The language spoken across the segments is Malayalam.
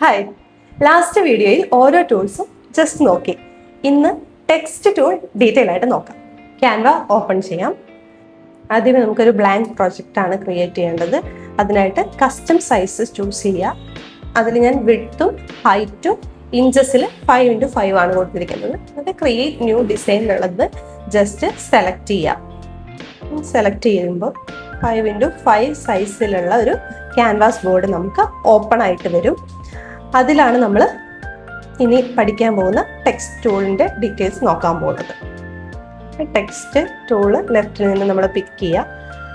ഹായ്, ലാസ്റ്റ് വീഡിയോയിൽ ഓരോ ടൂൾസും ജസ്റ്റ് നോക്കി. ഇന്ന് ടെക്സ്റ്റ് ടൂൾ ഡീറ്റെയിൽ ആയിട്ട് നോക്കാം. ക്യാൻവ ഓപ്പൺ ചെയ്യാം. ആദ്യമേ നമുക്കൊരു ബ്ലാങ്ക് പ്രൊജക്റ്റാണ് ക്രിയേറ്റ് ചെയ്യേണ്ടത്. അതിനായിട്ട് കസ്റ്റം സൈസ് ചൂസ് ചെയ്യുക. അതിൽ ഞാൻ വിഡ്ത്തും ഹൈറ്റും ഇഞ്ചസിൽ 5x5 ആണ് കൊടുത്തിരിക്കുന്നത്. അത് ക്രിയേറ്റ് ന്യൂ ഡിസൈൻ എന്നുള്ളത് ജസ്റ്റ് സെലക്ട് ചെയ്യാം. സെലക്ട് ചെയ്യുമ്പോൾ 5x5 സൈസിലുള്ള ഒരു ക്യാൻവാസ് ബോർഡ് നമുക്ക് ഓപ്പൺ ആയിട്ട് വരും. അതിലാണ് നമ്മൾ ഇനി പഠിക്കാൻ പോകുന്ന ടെക്സ്റ്റ് ടൂളിൻ്റെ ഡീറ്റെയിൽസ് നോക്കാൻ പോകുന്നത്. ടെക്സ്റ്റ് ടൂള് ലെഫ്റ്റിൽ നിന്ന് നമ്മൾ പിക്ക് ചെയ്യുക.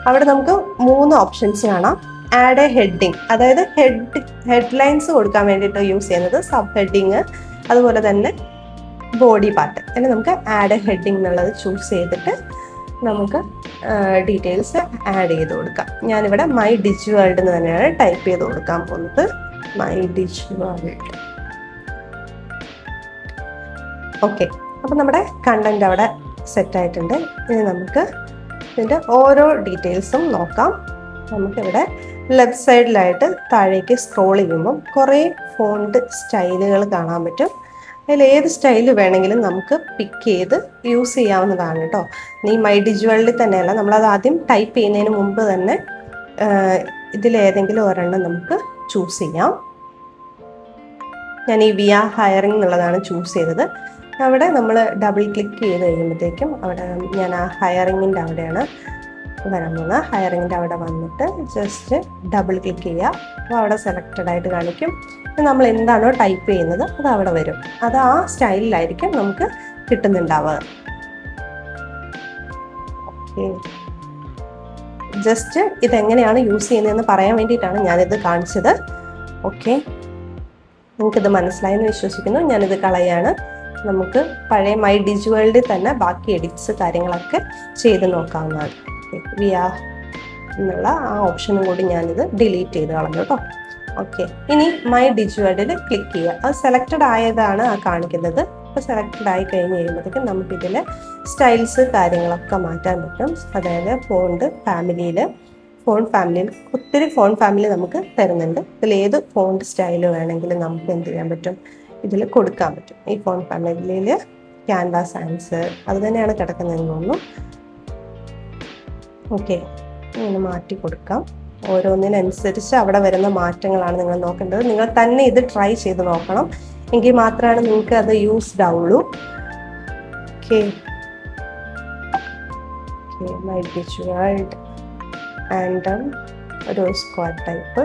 അവിടെ നമുക്ക് 3 ഓപ്ഷൻസ് കാണാം. ആഡ് എ ഹെഡിങ്, അതായത് ഹെഡ്ലൈൻസ് കൊടുക്കാൻ വേണ്ടിയിട്ട് യൂസ് ചെയ്യുന്നത്. സബ് ഹെഡിങ്, അതുപോലെ തന്നെ ബോഡി പാർട്ട്. പിന്നെ നമുക്ക് ആഡ് എ ഹെഡിങ് എന്നുള്ളത് ചൂസ് ചെയ്തിട്ട് നമുക്ക് ഡീറ്റെയിൽസ് ആഡ് ചെയ്ത് കൊടുക്കാം. ഞാനിവിടെ മൈ ഡിജി വേൾഡ് എന്ന് തന്നെയാണ് ടൈപ്പ് ചെയ്ത് കൊടുക്കാൻ പോകുന്നത്. My digi world. ഓക്കെ, അപ്പം നമ്മുടെ കണ്ടന്റ് അവിടെ സെറ്റ് ആയിട്ടുണ്ട്. ഇനി നമുക്ക് ഇതിൻ്റെ ഓരോ ഡീറ്റെയിൽസും നോക്കാം. നമുക്കിവിടെ ലെഫ്റ്റ് സൈഡിലായിട്ട് താഴേക്ക് സ്ക്രോൾ ചെയ്യുമ്പം കുറേ ഫോണ്ട് സ്റ്റൈലുകൾ കാണാൻ പറ്റും. അതിൽ ഏത് സ്റ്റൈൽ വേണമെങ്കിലും നമുക്ക് പിക്ക് ചെയ്ത് യൂസ് ചെയ്യാവുന്നതാണ് കേട്ടോ. ഈ മൈ ഡിജി വേൾഡിൽ തന്നെയല്ല, നമ്മളത് ആദ്യം ടൈപ്പ് ചെയ്യുന്നതിന് മുമ്പ് തന്നെ ഇതിലേതെങ്കിലും ഒരെണ്ണം നമുക്ക് ചൂസ് ചെയ്യാം. ഞാൻ ഈ വിയ ഹയറിംഗ് എന്നുള്ളതാണ് ചൂസ് ചെയ്തത്. അവിടെ നമ്മൾ ഡബിൾ ക്ലിക്ക് ചെയ്ത് കഴിയുമ്പോഴത്തേക്കും അവിടെ ഞാൻ ആ ഹയറിങ്ങിൻ്റെ അവിടെയാണ് വരാൻ പോകുന്നത്. ഹയറിങ്ങിൻ്റെ അവിടെ വന്നിട്ട് ജസ്റ്റ് ഡബിൾ ക്ലിക്ക് ചെയ്യുക. അപ്പോൾ അവിടെ സെലക്റ്റഡ് ആയിട്ട് കാണിക്കും. നമ്മൾ എന്താണോ ടൈപ്പ് ചെയ്യുന്നത് അത് അവിടെ വരും. അത് ആ സ്റ്റൈലിലായിരിക്കും നമുക്ക് കിട്ടുന്നുണ്ടാവുക. ഓക്കെ, ജസ്റ്റ് ഇതെങ്ങനെയാണ് യൂസ് ചെയ്യുന്നതെന്ന് പറയാൻ വേണ്ടിയിട്ടാണ് ഞാനിത് കാണിച്ചത്. ഓക്കെ, നിങ്ങൾക്കിത് മനസ്സിലായെന്ന് വിശ്വസിക്കുന്നു. ഞാനിത് കളയാണ്. നമുക്ക് പഴയ മൈ ഡിജി വേൾഡിൽ തന്നെ ബാക്കി എഡിറ്റ്സ് കാര്യങ്ങളൊക്കെ ചെയ്ത് നോക്കാവുന്നതാണ്. വി ആർ എന്നുള്ള ആ ഓപ്ഷനും കൂടി ഞാനിത് ഡിലീറ്റ് ചെയ്ത് കളഞ്ഞു കേട്ടോ. ഓക്കെ, ഇനി മൈ ഡിജി വേൾഡിൽ ക്ലിക്ക് ചെയ്യുക. അത് സെലക്റ്റഡ് ആയതാണ് ആ കാണിക്കുന്നത്. അപ്പോൾ സെലക്റ്റഡ് ആയി കഴിഞ്ഞ് കഴിയുമ്പോഴത്തേക്കും നമുക്കിതിൽ സ്റ്റൈൽസ് കാര്യങ്ങളൊക്കെ മാറ്റാൻ പറ്റും. അതായത് ഫോൺ ഫാമിലിയിൽ ഒത്തിരി ഫോൺ ഫാമിലി നമുക്ക് തരുന്നുണ്ട്. ഇതിൽ ഏത് ഫോണ്ട് സ്റ്റൈല് വേണമെങ്കിലും നമുക്ക് എന്ത് ചെയ്യാൻ പറ്റും, ഇതിൽ കൊടുക്കാൻ പറ്റും. ഈ ഫോൺ ഫാമിലിയിൽ ക്യാൻവ സാൻസ് അത് തന്നെയാണ് കിടക്കുന്നതെന്ന് തോന്നുന്നു. ഓക്കെ, ഇങ്ങനെ മാറ്റി കൊടുക്കാം. ഓരോന്നിനനുസരിച്ച് അവിടെ വരുന്ന മാറ്റങ്ങളാണ് നിങ്ങൾ നോക്കേണ്ടത്. നിങ്ങൾ തന്നെ ഇത് ട്രൈ ചെയ്ത് നോക്കണം. എങ്കിൽ മാത്രമാണ് നിങ്ങൾക്ക് അത് യൂസ്ഡ് ആവുള്ളൂ. Okay, my digi world and ഒരു സ്ക്വാഡ് ടൈപ്പ്.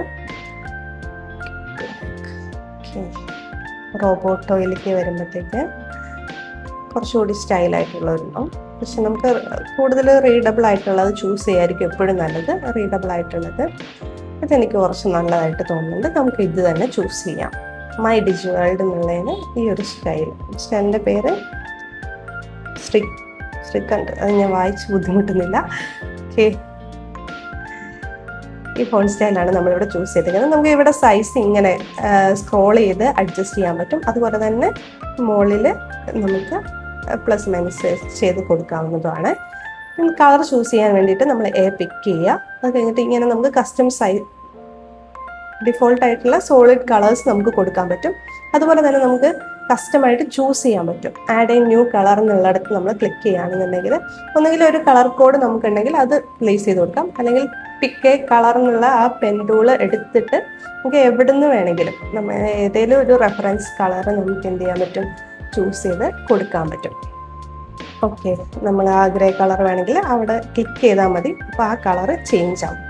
റോബോട്ടോയിലേക്ക് വരുമ്പോഴത്തേക്ക് കുറച്ചുകൂടി സ്റ്റൈലായിട്ടുള്ള ഒരെണ്ണം. പക്ഷെ നമുക്ക് കൂടുതൽ റീഡബിൾ ആയിട്ടുള്ളത് ചൂസ് ചെയ്യായിരിക്കും എപ്പോഴും നല്ലത്. റീഡബിൾ ആയിട്ടുള്ളത് ഇതെനിക്ക് കുറച്ച് നല്ലതായിട്ട് തോന്നുന്നുണ്ട്. നമുക്ക് ഇത് തന്നെ ചൂസ് ചെയ്യാം. മൈ ഡിജി വേൾഡ് എന്നുള്ളതിന് ഈ ഒരു സ്റ്റൈൽ. പക്ഷെ എൻ്റെ പേര് ശ്രീകണ്ഠ്. അത് ഞാൻ വായിച്ച് ബുദ്ധിമുട്ടുന്നില്ല. ഓക്കെ, ഈ ഫോൺ സ്റ്റൈലാണ് നമ്മളിവിടെ ചൂസ് ചെയ്തിരിക്കുന്നത്. നമുക്ക് ഇവിടെ സൈസ് ഇങ്ങനെ സ്ക്രോൾ ചെയ്ത് അഡ്ജസ്റ്റ് ചെയ്യാൻ പറ്റും. അതുപോലെ തന്നെ മുകളിൽ നമുക്ക് പ്ലസ് മൈനസ് ചെയ്ത് കൊടുക്കാവുന്നതുമാണ്. കളർ ചൂസ് ചെയ്യാൻ വേണ്ടിയിട്ട് നമ്മൾ പിക്ക് ചെയ്യുക. അത് കഴിഞ്ഞിട്ട് ഇങ്ങനെ നമുക്ക് കസ്റ്റം ഡിഫോൾട്ട് ആയിട്ടുള്ള സോളിഡ് കളേഴ്സ് നമുക്ക് കൊടുക്കാൻ പറ്റും. അതുപോലെ തന്നെ നമുക്ക് കസ്റ്റമായിട്ട് ചൂസ് ചെയ്യാൻ പറ്റും. ആഡ് എ ന്യൂ കളർ എന്നുള്ളിടത്ത് നമ്മൾ ക്ലിക്ക് ചെയ്യുകയാണെന്നുണ്ടെങ്കിൽ ഒന്നുകിൽ ഒരു കളർ കോഡ് നമുക്കുണ്ടെങ്കിൽ അത് പ്ലേസ് ചെയ്ത് കൊടുക്കാം. അല്ലെങ്കിൽ പിക്ക് എ കളർ എന്നുള്ള ആ പെൻ ടൂള് എടുത്തിട്ട് നമുക്ക് എവിടുന്ന് വേണമെങ്കിലും നമ്മൾ ഏതെങ്കിലും ഒരു റെഫറൻസ് കളർ നമുക്ക് എന്ത് ചെയ്യാൻ പറ്റും, ചൂസ് ചെയ്ത് കൊടുക്കാൻ പറ്റും. ഓക്കെ, നമ്മൾ ആ ഗ്രേ കളർ വേണമെങ്കിൽ അവിടെ ക്ലിക്ക് ചെയ്താൽ മതി. അപ്പോൾ ആ കളറ് ചേഞ്ച് ആവും.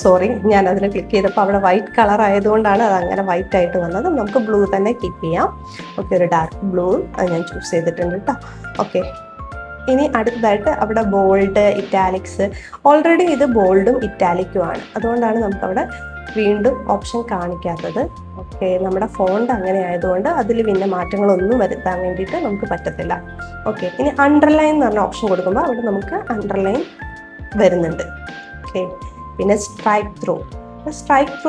സോറി, ഞാൻ അതിൽ ക്ലിക്ക് ചെയ്തപ്പോൾ അവിടെ വൈറ്റ് കളർ ആയതുകൊണ്ടാണ് അത് അങ്ങനെ വൈറ്റ് ആയിട്ട് വന്നത്. നമുക്ക് ബ്ലൂ തന്നെ കീപ്പ് ചെയ്യാം. ഓക്കെ, ഒരു ഡാർക്ക് ബ്ലൂ അത് ഞാൻ ചൂസ് ചെയ്തിട്ടുണ്ട് കേട്ടോ. ഓക്കെ, ഇനി അടുത്തതായിട്ട് അവിടെ ബോൾഡ്, ഇറ്റാലിക്സ്. ഓൾറെഡി ഇത് ബോൾഡും ഇറ്റാലിക്കും ആണ്. അതുകൊണ്ടാണ് നമുക്കവിടെ വീണ്ടും ഓപ്ഷൻ കാണിക്കാത്തത്. ഓക്കെ, നമ്മുടെ ഫോണ്ട് അങ്ങനെ ആയതുകൊണ്ട് അതിൽ പിന്നെ മാറ്റങ്ങളൊന്നും വരുത്താൻ വേണ്ടിയിട്ട് നമുക്ക് പറ്റത്തില്ല. ഓക്കെ, ഇനി അണ്ടർലൈൻ എന്ന് പറഞ്ഞ ഓപ്ഷൻ കൊടുക്കുമ്പോൾ അവിടെ നമുക്ക് അണ്ടർലൈൻ വരുന്നുണ്ട്. ഓക്കെ, പിന്നെ സ്ട്രൈക്ക് ത്രൂ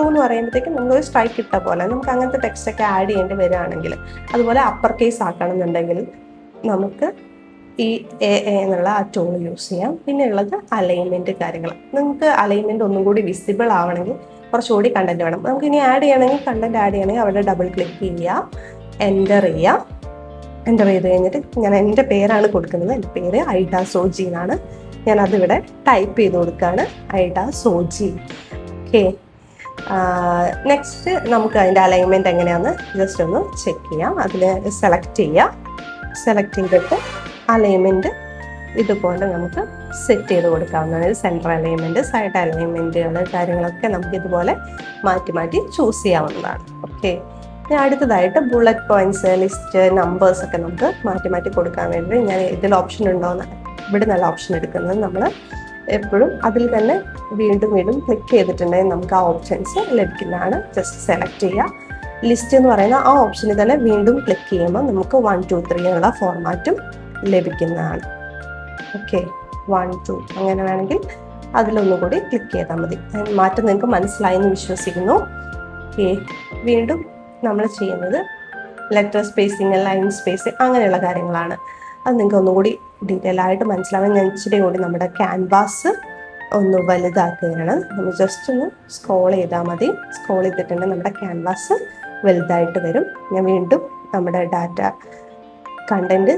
എന്ന് പറയുമ്പോഴത്തേക്കും നമുക്കൊരു സ്ട്രൈക്ക് ഇട്ട പോലെ നമുക്ക് അങ്ങനത്തെ ടെക്സ്റ്റൊക്കെ ആഡ് ചെയ്യേണ്ടി വരികയാണെങ്കിൽ, അതുപോലെ അപ്പർ കേസ് ആക്കണമെന്നുണ്ടെങ്കിൽ നമുക്ക് ഈ എന്നുള്ള ആ ടൂൾ യൂസ് ചെയ്യാം. പിന്നെ ഉള്ളത് അലൈൻമെൻറ്റ് കാര്യങ്ങൾ. നിങ്ങൾക്ക് അലൈൻമെൻറ്റ് ഒന്നും കൂടി വിസിബിൾ ആവണമെങ്കിൽ കുറച്ചുകൂടി കണ്ടന്റ് വേണം. നമുക്ക് ഇനി ആഡ് ചെയ്യണമെങ്കിൽ കണ്ടന്റ് ആഡ് ചെയ്യണമെങ്കിൽ അവിടെ ഡബിൾ ക്ലിക്ക് ചെയ്യുക, എൻ്റർ ചെയ്യുക. എൻ്റർ ചെയ്ത് കഴിഞ്ഞിട്ട് ഞാൻ എൻ്റെ പേരാണ് കൊടുക്കുന്നത്. എൻ്റെ പേര് ഐഡ സോജി എന്നാണ്. ഞാൻ അതിവിടെ ടൈപ്പ് ചെയ്ത് കൊടുക്കുകയാണ്, ഐഡ സോജി. ഓക്കെ, നെക്സ്റ്റ് നമുക്ക് അതിൻ്റെ അലൈൻമെൻറ്റ് എങ്ങനെയാണെന്ന് ജസ്റ്റ് ഒന്ന് ചെക്ക് ചെയ്യാം. അതിൽ സെലക്ട് ചെയ്യുക. സെലക്ട് ചെയ്തിട്ട് അലൈൻമെൻറ്റ് ഇതുപോലെ നമുക്ക് സെറ്റ് ചെയ്ത് കൊടുക്കാവുന്നതാണ്. സെൻറ്റർ അലൈൻമെൻറ്റ്, സൈഡ് അലൈൻമെൻറ്റുകൾ, കാര്യങ്ങളൊക്കെ നമുക്ക് ഇതുപോലെ മാറ്റി മാറ്റി ചൂസ് ചെയ്യാവുന്നതാണ്. ഓക്കെ, ഇനി അടുത്തതായിട്ട് ബുള്ളറ്റ് പോയിന്റ്സ്, ലിസ്റ്റ്, നമ്പേഴ്സ് ഒക്കെ നമുക്ക് മാറ്റി മാറ്റി കൊടുക്കാൻ വേണ്ടി ഞാൻ ഇതിൽ ഓപ്ഷൻ ഉണ്ടോയെന്ന് ഇവിടെ നല്ല ഓപ്ഷൻ എടുക്കുന്നത്. നമ്മൾ എപ്പോഴും അതിൽ തന്നെ വീണ്ടും വീണ്ടും ക്ലിക്ക് ചെയ്തിട്ടുണ്ടെങ്കിൽ നമുക്ക് ആ ഓപ്ഷൻസ് ലഭിക്കുന്നതാണ്. ജസ്റ്റ് സെലക്ട് ചെയ്യുക. ലിസ്റ്റ് എന്ന് പറയുന്ന ആ ഓപ്ഷനിൽ തന്നെ വീണ്ടും ക്ലിക്ക് ചെയ്യുമ്പോൾ നമുക്ക് 1 2 3 എന്നുള്ള ഫോർമാറ്റും ലഭിക്കുന്നതാണ്. ഓക്കെ, 1 2 അങ്ങനെ വേണമെങ്കിൽ അതിലൊന്നുകൂടി ക്ലിക്ക് ചെയ്താൽ മതി. മാറ്റം നിങ്ങൾക്ക് മനസ്സിലായെന്ന് വിശ്വസിക്കുന്നു. ഓക്കെ, വീണ്ടും നമ്മൾ ചെയ്യുന്നത് ലെറ്റർ സ്പേസിങ്, ലൈൻ സ്പേസിങ് അങ്ങനെയുള്ള കാര്യങ്ങളാണ്. അത് നിങ്ങൾക്ക് ഒന്നുകൂടി ഡീറ്റെയിൽ ആയിട്ട് മനസ്സിലാവാൻ ഞാൻ ഇച്ചിരി കൂടി നമ്മുടെ ക്യാൻവാസ് ഒന്ന് വലുതാക്കുകയാണ്. നമ്മൾ ജസ്റ്റ് ഒന്ന് സ്ക്രോൾ ചെയ്താൽ മതി. സ്ക്രോൾ ചെയ്തിട്ടുണ്ടെങ്കിൽ നമ്മുടെ ക്യാൻവാസ് വലുതായിട്ട് വരും. ഞാൻ വീണ്ടും നമ്മുടെ ഡാറ്റ കണ്ടന്റ്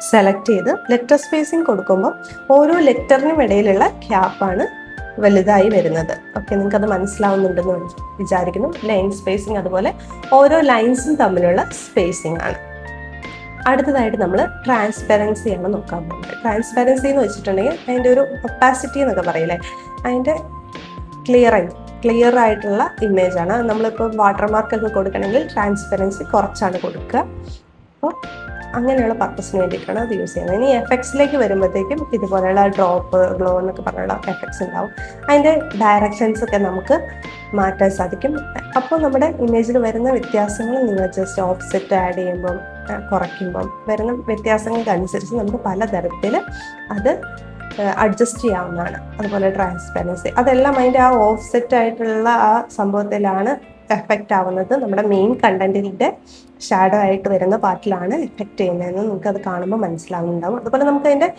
സെലക്ട് ചെയ്ത് ലെറ്റർ സ്പേസിങ് കൊടുക്കുമ്പോൾ ഓരോ ലെറ്ററിനും ഇടയിലുള്ള ഗ്യാപ്പാണ് വലുതായി വരുന്നത്. ഓക്കെ, നിങ്ങൾക്കത് മനസ്സിലാവുന്നുണ്ടെന്ന് വിചാരിക്കുന്നു. ലൈൻ സ്പേസിങ് അതുപോലെ ഓരോ ലൈൻസും തമ്മിലുള്ള സ്പേസിങ് ആണ്. അടുത്തതായിട്ട് നമ്മൾ ട്രാൻസ്പെറൻസിയാണ് നോക്കാൻ പോകുന്നത്. ട്രാൻസ്പെറൻസി എന്ന് വെച്ചിട്ടുണ്ടെങ്കിൽ അതിൻ്റെ ഒരു ഒപ്പാസിറ്റി എന്നൊക്കെ പറയില്ലേ, അതിൻ്റെ ക്ലിയർ ആയിട്ടുള്ള ഇമേജാണ്. നമ്മളിപ്പോൾ വാട്ടർമാർക്കൊക്കെ കൊടുക്കണമെങ്കിൽ ട്രാൻസ്പെറൻസി കുറച്ചാണ് കൊടുക്കുക. അപ്പോൾ അങ്ങനെയുള്ള പർപ്പസിന് വേണ്ടിയിട്ടാണ് അത് യൂസ് ചെയ്യുന്നത്. ഇനി എഫക്ട്സിലേക്ക് വരുമ്പോഴത്തേക്കും ഇതുപോലെയുള്ള ഡ്രോപ്പ്, ഗ്ലോ എന്നൊക്കെ പറഞ്ഞുള്ള എഫക്ട്സ് ഉണ്ടാവും. അതിൻ്റെ ഡയറക്ഷൻസ് ഒക്കെ നമുക്ക് മാറ്റാൻ സാധിക്കും. അപ്പോൾ നമ്മുടെ ഇമേജിൽ വരുന്ന വ്യത്യാസങ്ങൾ നിങ്ങൾ ജസ്റ്റ് ഓഫ്സെറ്റ് ആഡ് ചെയ്യുമ്പം, കുറയ്ക്കുമ്പം വരുന്ന വ്യത്യാസങ്ങൾക്കനുസരിച്ച് നമുക്ക് പലതരത്തിൽ അത് അഡ്ജസ്റ്റ് ചെയ്യാവുന്നതാണ്. അതുപോലെ ട്രാൻസ്പെറൻസി അതെല്ലാം അതിൻ്റെ ആ ഓഫ്സെറ്റ് ആയിട്ടുള്ള ആ സംഭവത്തിലാണ് എഫക്റ്റ് ആവുന്നത്. നമ്മുടെ മെയിൻ കണ്ടന്റിൻ്റെ ഷാഡോ ആയിട്ട് വരുന്ന പാർട്ടിലാണ് എഫക്റ്റ് ചെയ്യുന്നതെന്ന് നമുക്കത് കാണുമ്പോൾ മനസ്സിലാവുന്നുണ്ടാവും. അതുപോലെ നമുക്ക് അതിൻ്റെ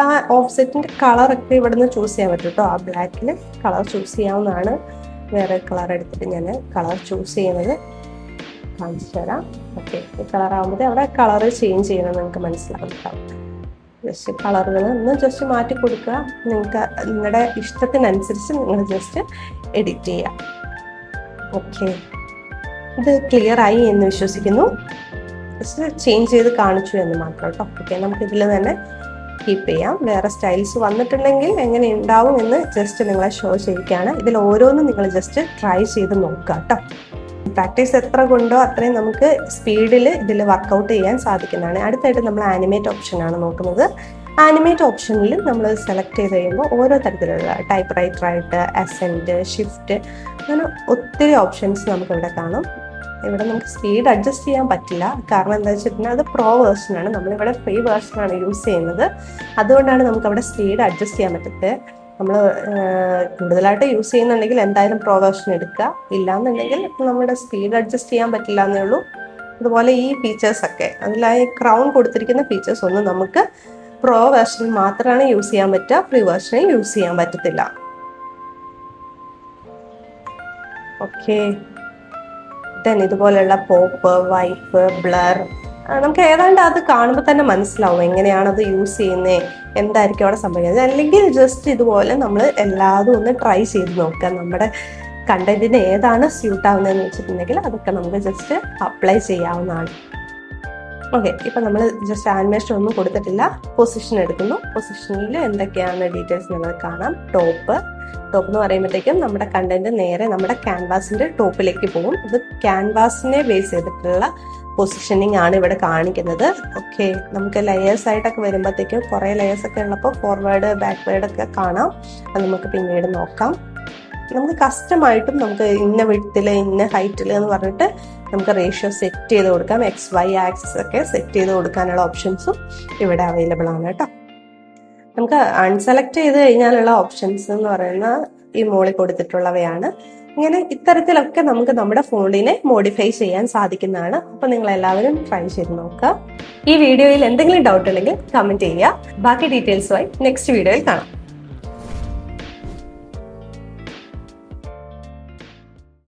ആ ഓഫ്സെറ്റിൻ്റെ കളറൊക്കെ ഇവിടെ നിന്ന് ചൂസ് ചെയ്യാൻ പറ്റും കേട്ടോ. ആ ബ്ലാക്കിൽ കളർ ചൂസ് ചെയ്യാവുന്നതാണ്. വേറെ കളർ എടുത്തിട്ട് ഞാൻ കളർ ചൂസ് ചെയ്യുന്നത് കാണിച്ചു തരാം. ഓക്കെ, ഈ കളർ ആകുമ്പോഴത്തേ അവിടെ കളർ ചേഞ്ച് ചെയ്യുന്നത് നിങ്ങൾക്ക് മനസ്സിലാവുന്നുണ്ടാവും. ജസ്റ്റ് കളറുകൾ ഒന്ന് ജസ്റ്റ് മാറ്റി കൊടുക്കുക. നിങ്ങൾക്ക് നിങ്ങളുടെ ഇഷ്ടത്തിനനുസരിച്ച് നിങ്ങൾ ജസ്റ്റ് എഡിറ്റ് ചെയ്യാം. ഓക്കെ, ഇത് ക്ലിയർ ആയി എന്ന് വിശ്വസിക്കുന്നു. ജസ്റ്റ് ചേഞ്ച് ചെയ്ത് കാണിച്ചു എന്ന് മാത്രം കേട്ടോ. ഓക്കെ, നമുക്കിതിൽ തന്നെ കീപ്പ് ചെയ്യാം. വേറെ സ്റ്റൈൽസ് വന്നിട്ടുണ്ടെങ്കിൽ എങ്ങനെ ഉണ്ടാവും എന്ന് ജസ്റ്റ് നിങ്ങളെ ഷോ ചെയ്യിക്കുകയാണ്. ഇതിൽ ഓരോന്നും നിങ്ങൾ ജസ്റ്റ് ട്രൈ ചെയ്ത് നോക്കുക കേട്ടോ. പ്രാക്ടീസ് എത്ര കൊണ്ടോ അത്രയും നമുക്ക് സ്പീഡിൽ ഇതിൽ വർക്കൗട്ട് ചെയ്യാൻ സാധിക്കുന്നതാണ്. അടുത്തായിട്ട് നമ്മൾ ആനിമേറ്റ് ഓപ്ഷനാണ് നോക്കുന്നത്. ആനിമേറ്റ് ഓപ്ഷനിൽ നമ്മൾ സെലക്ട് ചെയ്ത് കഴിയുമ്പോൾ ഓരോ തരത്തിലുള്ള ടൈപ്പ് റൈറ്ററായിട്ട്, അസെൻറ്റ്, ഷിഫ്റ്റ്, അങ്ങനെ ഒത്തിരി ഓപ്ഷൻസ് നമുക്കിവിടെ കാണും. ഇവിടെ നമുക്ക് സ്പീഡ് അഡ്ജസ്റ്റ് ചെയ്യാൻ പറ്റില്ല. കാരണം എന്താ വെച്ചിട്ടുണ്ടെങ്കിൽ അത് പ്രോ വേർഷനാണ്. നമ്മളിവിടെ ഫ്രീ വേർഷനാണ് യൂസ് ചെയ്യുന്നത്. അതുകൊണ്ടാണ് നമുക്കവിടെ സ്പീഡ് അഡ്ജസ്റ്റ് ചെയ്യാൻ പറ്റത്തെ. നമ്മൾ കൂടുതലായിട്ട് യൂസ് ചെയ്യുന്നുണ്ടെങ്കിൽ എന്തായാലും പ്രോ വേർഷൻ എടുക്കുക. ഇല്ലാന്നുണ്ടെങ്കിൽ നമ്മുടെ സ്പീഡ് അഡ്ജസ്റ്റ് ചെയ്യാൻ പറ്റില്ല എന്നേ ഉള്ളൂ. അതുപോലെ ഈ ഫീച്ചേഴ്സൊക്കെ അതിലായി ക്രൗൺ കൊടുത്തിരിക്കുന്ന ഫീച്ചേഴ്സ് ഒന്നും നമുക്ക് പ്രോ വേർഷനിൽ മാത്രമാണ് യൂസ് ചെയ്യാൻ പറ്റുക. ഫ്രീ വേർഷനിൽ യൂസ് ചെയ്യാൻ പറ്റത്തില്ല. ഓക്കെ, ദെൻ ഇതുപോലെയുള്ള പോപ്പ്, വൈപ്പ്, ബ്ലർ നമുക്ക് ഏതാണ്ട് അത് കാണുമ്പോൾ തന്നെ മനസ്സിലാവും എങ്ങനെയാണത് യൂസ് ചെയ്യുന്നത്, എന്തായിരിക്കും അവിടെ സംഭവിക്കുന്നത്. അല്ലെങ്കിൽ ജസ്റ്റ് ഇതുപോലെ നമ്മൾ എല്ലാതും ഒന്ന് ട്രൈ ചെയ്ത് നോക്കുക. നമ്മുടെ കണ്ടന്റിന് ഏതാണ് സ്യൂട്ട് ആവുന്നതെന്ന് വെച്ചിട്ടുണ്ടെങ്കിൽ അതൊക്കെ നമുക്ക് ജസ്റ്റ് അപ്ലൈ ചെയ്യാവുന്നതാണ്. ഓക്കെ, ഇപ്പം നമ്മൾ ജസ്റ്റ് ആനിമേഷൻ ഒന്നും കൊടുത്തിട്ടില്ല. പൊസിഷൻ എടുക്കുന്നു. പൊസിഷനിൽ എന്തൊക്കെയാണ് ഡീറ്റെയിൽസ് നിങ്ങൾ കാണാം. ടോപ്പ് എന്ന് പറയുമ്പോഴത്തേക്കും നമ്മുടെ കണ്ടന്റ് നേരെ നമ്മുടെ ക്യാൻവാസിന്റെ ടോപ്പിലേക്ക് പോകും. ഇത് ക്യാൻവാസിനെ ബേസ് ചെയ്തിട്ടുള്ള പൊസിഷനിങ് ആണ് ഇവിടെ കാണിക്കുന്നത്. ഓക്കെ, നമുക്ക് ലെയേഴ്സ് ആയിട്ടൊക്കെ വരുമ്പോഴത്തേക്കും കുറേ ലെയേഴ്സ് ഒക്കെ ഉള്ളപ്പോൾ ഫോർവേഡ്, ബാക്ക്വേർഡ് ഒക്കെ കാണാം. അത് നമുക്ക് പിന്നീട് നോക്കാം. നമുക്ക് കസ്റ്റമായിട്ടും നമുക്ക് ഇന്ന വിഡ്ത്തിൽ, ഇന്ന ഹൈറ്റിൽ എന്ന് പറഞ്ഞിട്ട് നമുക്ക് റേഷ്യോ സെറ്റ് ചെയ്ത് കൊടുക്കാം. XY ആക്സിസ് ഒക്കെ സെറ്റ് ചെയ്ത് കൊടുക്കാനുള്ള ഓപ്ഷൻസും ഇവിടെ അവൈലബിൾ ആണ് കേട്ടോ. നമുക്ക് അൺസെലക്ട് ചെയ്ത് കഴിഞ്ഞാലുള്ള ഓപ്ഷൻസ് എന്ന് പറയുന്ന ഈ മുകളിൽ കൊടുത്തിട്ടുള്ളവയാണ്. ഇങ്ങനെ ഇത്തരത്തിലൊക്കെ നമുക്ക് നമ്മുടെ ഫോണിനെ മോഡിഫൈ ചെയ്യാൻ സാധിക്കുന്നതാണ്. അപ്പൊ നിങ്ങൾ എല്ലാവരും ട്രൈ ചെയ്ത് നോക്കുക. ഈ വീഡിയോയിൽ എന്തെങ്കിലും ഡൗട്ട് ഉണ്ടെങ്കിൽ കമന്റ് ചെയ്യുക. ബാക്കി ഡീറ്റെയിൽസുമായി നെക്സ്റ്റ് വീഡിയോയിൽ കാണാം.